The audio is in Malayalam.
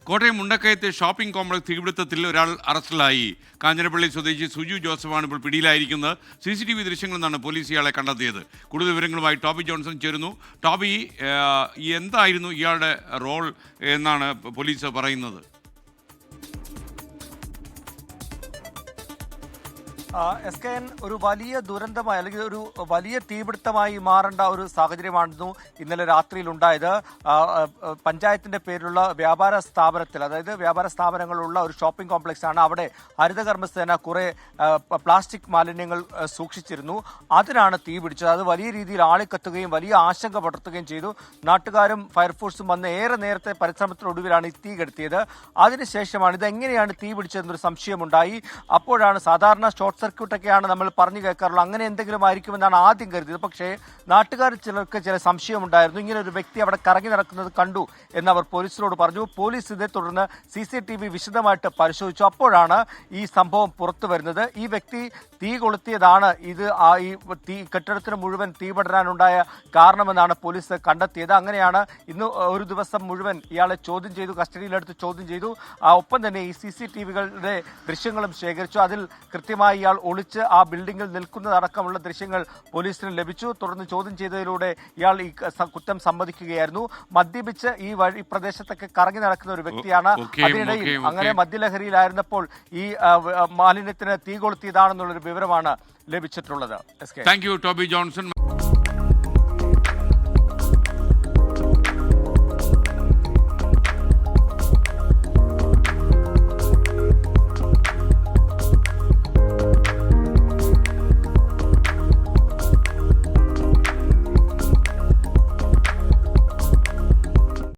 കോട്ടയം മുണ്ടക്കയത്തെ ഷോപ്പിംഗ് കോംപ്ലക്സ് തീപിടുത്തത്തിൽ ഒരാൾ അറസ്റ്റിലായി. കാഞ്ഞിരപ്പള്ളി സ്വദേശി സുജു ജോസഫാണ് ഇപ്പോൾ പിടിയിലായിരിക്കുന്നത്. CCTV ദൃശ്യങ്ങളിൽ നിന്നാണ് പോലീസ് ഇയാളെ കണ്ടെത്തിയത്. കൂടുതൽ വിവരങ്ങളുമായി ടോബി ജോൺസൺ ചേരുന്നു. ടോബി, എന്തായിരുന്നു ഇയാളുടെ റോൾ എന്നാണ് പോലീസ് പറയുന്നത്? SKN ഒരു വലിയ ദുരന്തമായി അല്ലെങ്കിൽ ഒരു വലിയ തീപിടുത്തമായി മാറേണ്ട ഒരു സാഹചര്യമായിരുന്നു ഇന്നലെ രാത്രിയിൽ ഉണ്ടായത്. പഞ്ചായത്തിന്റെ പേരിലുള്ള വ്യാപാര സ്ഥാപനത്തിൽ, അതായത് വ്യാപാര സ്ഥാപനങ്ങളുള്ള ഒരു ഷോപ്പിംഗ് കോംപ്ലക്സ് ആണ്. അവിടെ ഹരിതകർമ്മസേന കുറെ പ്ലാസ്റ്റിക് മാലിന്യങ്ങൾ സൂക്ഷിച്ചിരുന്നു. അതിനാണ് തീ പിടിച്ചത്. അത് വലിയ രീതിയിൽ ആളിക്കത്തുകയും വലിയ ആശങ്ക പടർത്തുകയും ചെയ്തു. നാട്ടുകാരും ഫയർഫോഴ്സും വന്ന് ഏറെ നേരത്തെ പരിശ്രമത്തിനൊടുവിലാണ് ഈ തീ കെടുത്തിയത്. അതിനുശേഷമാണ് ഇതെങ്ങനെയാണ് തീ പിടിച്ചതെന്നൊരു സംശയമുണ്ടായി. അപ്പോഴാണ് സാധാരണ ഷോർട്ട് സർക്യൂട്ടൊക്കെയാണ് നമ്മൾ പറഞ്ഞു കേൾക്കാറുള്ളത്, അങ്ങനെ എന്തെങ്കിലും ആയിരിക്കുമെന്നാണ് ആദ്യം കരുതിയത്. പക്ഷേ നാട്ടുകാർ ചിലർക്ക് ചില സംശയമുണ്ടായിരുന്നു. ഇങ്ങനെ ഒരു വ്യക്തി അവിടെ കറങ്ങി നടക്കുന്നത് കണ്ടു എന്നവർ പോലീസിനോട് പറഞ്ഞു. പോലീസ് ഇതേ തുടർന്ന് CCTV വിശദമായിട്ട് പരിശോധിച്ചു. അപ്പോഴാണ് ഈ സംഭവം പുറത്തു വരുന്നത്. ഈ വ്യക്തി തീ കൊളുത്തിയതാണ് ഇത് ഈ കെട്ടിടത്തിന് മുഴുവൻ തീ പടരാനുണ്ടായ കാരണമെന്നാണ് പോലീസ് കണ്ടെത്തിയത്. അങ്ങനെയാണ് ഇന്ന് ഒരു ദിവസം മുഴുവൻ ഇയാളെ ചോദ്യം ചെയ്തു, കസ്റ്റഡിയിലെടുത്ത് ചോദ്യം ചെയ്തു. ഒപ്പം തന്നെ ഈ CCTVകളുടെ ദൃശ്യങ്ങളും ശേഖരിച്ചു. അതിൽ കൃത്യമായി ഇയാൾ ഒളിച്ച് ആ ബിൽഡിംഗിൽ നിൽക്കുന്നതടക്കമുള്ള ദൃശ്യങ്ങൾ പോലീസിന് ലഭിച്ചു. തുടർന്ന് ചോദ്യം ചെയ്തതിലൂടെ ഇയാൾ ഈ കുറ്റം സമ്മതിക്കുകയായിരുന്നു. മദ്യപിച്ച് ഈ പ്രദേശത്തൊക്കെ കറങ്ങി നടക്കുന്ന ഒരു വ്യക്തിയാണ്. അതിനിടയിൽ അങ്ങനെ മദ്യലഹരിയിലായിരുന്നപ്പോൾ ഈ മാലിന്യത്തിന് തീ കൊളുത്തിയതാണെന്നുള്ളൊരു വിവരമാണ് ലഭിച്ചിട്ടുള്ളത്. Thank you Toby Johnson.